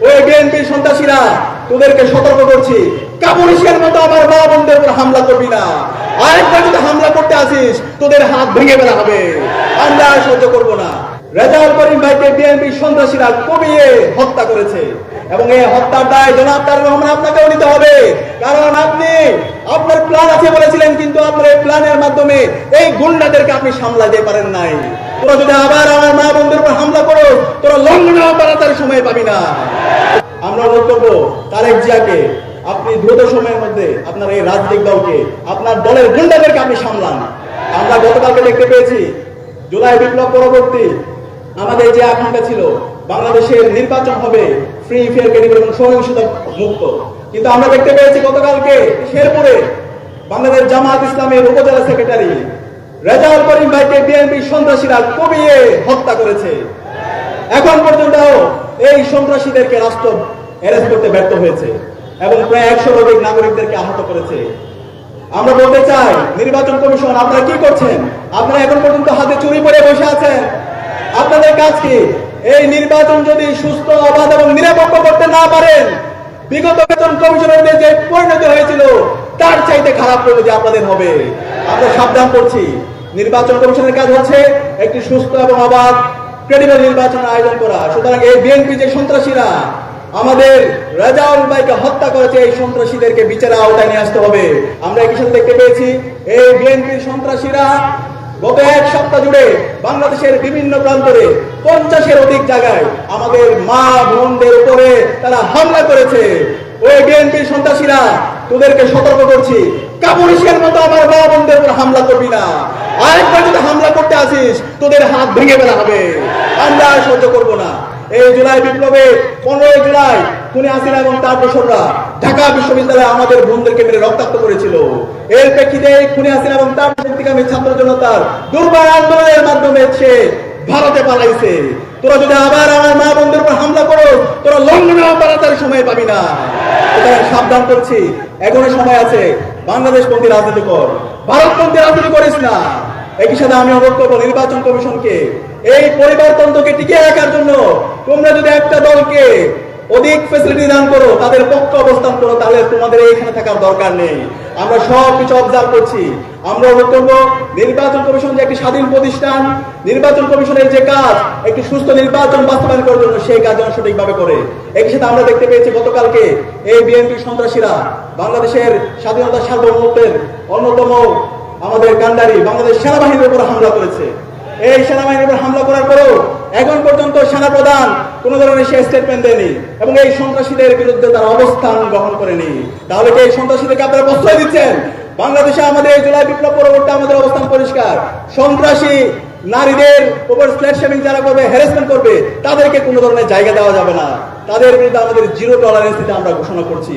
ওই বিএনপির সন্ত্রাসীরা তোদেরকে সতর্ক করছি, কাপুরুষের মতো আমার মা বোনদের উপর হামলা করবি না। আরেকবার যদি হামলা করতে আসিস তোদের হাত ভেঙে ফেলা হবে। আমরা আর সহ্য করবো না। রেজাউল করিম ভাইকে বিএনপির সন্ত্রাসীরা কমিয়ে হত্যা করেছে এবং এই হত্যার দায় জনাব তারেক রহমান আপনাকেও নিতে হবে। কারণ আপনি আপনার প্ল্যান আছে বলেছিলেন, কিন্তু আপনার এই প্ল্যানের মাধ্যমে এই গুন্ডাদেরকে আপনি সামলাতে পারেন নাই। তোরা যদি আবার আমার মা বোনদের উপর হামলা করো, তোরা লঙ্ঘন তাড়াতাড়ি সময় পাবি না। আমরা অনুরোধ করবো তারেক জিয়াকে, আপনি দ্রুত সময়ের মধ্যে আপনার এই রাজনৈতিক দলকে, আপনার দলের গুন্ডাদেরকে আপনি সামলান। আমরা গতকালকে দেখতে পেয়েছি জুলাই বিপ্লব পরবর্তী আমাদের যে আকাঙ্ক্ষা ছিল বাংলাদেশের নির্বাচন হবে ফ্রি ফেয়ার ক্রেডিবল এবং সহিংসতা মুক্ত, কিন্তু আমরা দেখতে পেয়েছি গতকালকে শেরপুরে বাংলাদেশ জামাত ইসলামের উপজেলা সেক্রেটারি রেজাউল করিম ভাইকে বিএনপির সন্ত্রাসীরা কমিয়ে হত্যা করেছে। এখন পর্যন্ত এই সন্ত্রাসীদেরকে রাষ্ট্র অ্যারেস্ট করতে ব্যর্থ হয়েছে এবং প্রায় 100 অধিক নাগরিকদেরকে আহত করেছে। আমরা বলতে চাই, নির্বাচন কমিশন আপনারা কি করছেন? আপনারা এখন পর্যন্ত হাতে চুরি পরে বসে আছেন। আপনাদের কাজ কি? এই নির্বাচন যদি সুস্থ, অবাধ এবং নিরপেক্ষ করতে না পারেন, বিগত নির্বাচন কমিশনারদের যে পরিণতি হয়েছিল তার চাইতে খারাপ পরিণতি আপনাদের হবে। আমরা সাবধান করছি, নির্বাচন কমিশনের কাজ হচ্ছে একটি সুস্থ এবং অবাধ ক্রেডিবল নির্বাচন আয়োজন করা। সুতরাং এই বিএনপি যে সন্ত্রাসীরা আমাদের রেজাউল ভাইকে হত্যা করেছে, এই সন্ত্রাসীদেরকে বিচারের আওতায় নিয়ে আসতে হবে। আমরা একই সাথে দেখতে পেয়েছি এই বিএনপির সন্ত্রাসীরা গত 1 সপ্তাহ জুড়ে বাংলাদেশের বিভিন্ন প্রান্তরে 50-এর অধিক জায়গায় আমাদের মা বোনদের উপরে তারা হামলা করেছে। ওই বিএনপির সন্ত্রাসীরা তোদেরকে সতর্ক করছি, কাপুরুষের মতো আমার মা বোনদের উপর হামলা করবি না। আরেকবার যদি হামলা করতে আসিস তোদের হাত ভেঙে ফেলা হবে। আমরা আর সহ্য করবো না। এই জুলাই বিপ্লবে 15 জুলাই খুনি হাসিনা এবং তার দোসররা ঢাকা বিশ্ববিদ্যালয়ে আমাদের বোনদেরকে মেরে রক্তাক্ত করেছিল। এর প্রেক্ষিতে খুনি হাসিনা এবং তার মুক্তিকামী ছাত্র জনতার দুর্বার আন্দোলনের মাধ্যমে সে ভারতে পালাইছে। তোরা যদি আবার আমার মা বোনদের উপর হামলা করো, তোরা লঙ্ঘন তাড়াতাড়ি সময় পাবি না। সাবধান করছি, এখনো সময় আছে। বাংলাদেশপন্থী রাজনীতি কর, ভারতপন্থী রাজনীতি করিস না। একই সাথে আমি অনুরোধ করবো নির্বাচন কমিশনকে, এই পরিবারতন্ত্রকে টিকিয়ে রাখার জন্য তোমরা যদি একটা দলকে অধিক ফ্যাসিলিটি দান করো, তাদের পক্ষে অবস্থান করো, তাহলে তোমাদের এইখানে থাকার দরকার নেই। আমরা সব কিছু অবজার্ভ করছি। আমরা অনুরোধ করবো নির্বাচন কমিশন যে একটি স্বাধীন প্রতিষ্ঠান, নির্বাচন কমিশনের যে কাজ একটি সুস্থ নির্বাচন বাস্তবায়ন করার জন্য, সেই কাজ যেন সঠিকভাবে করে। একই সাথে আমরা দেখতে পেয়েছি গতকালকে এই বিএনপি সন্ত্রাসীরা বাংলাদেশের স্বাধীনতা সার্বভৌমত্বের অন্যতম আমাদের কান্ডারি বাংলাদেশ সেনাবাহিনীর উপর হামলা করেছে। এই সেনাবাহিনীর উপর হামলা করার পরেও এখন পর্যন্ত সেনাপ্রধান কোন ধরনের সে স্টেটমেন্ট দেয়নি এবং এই সন্ত্রাসীদের বিরুদ্ধে তার অবস্থান গ্রহণ করেনি। তাহলে কি এই সন্ত্রাসীদেরকে আপনারা প্রশ্রয় দিচ্ছেন? বাংলাদেশে আমাদের এই জুলাই বিপ্লব পরবর্তী আমাদের অবস্থান পরিষ্কার। সন্ত্রাসী নারীদের উপর স্ল্যাট শেমিং যারা করবে, হ্যারাসমেন্ট করবে, তাদেরকে কোনো ধরনের জায়গা দেওয়া যাবে না। তাদের বিরুদ্ধে আমাদের 0 টলারেন্স দিতে আমরা ঘোষণা করছি।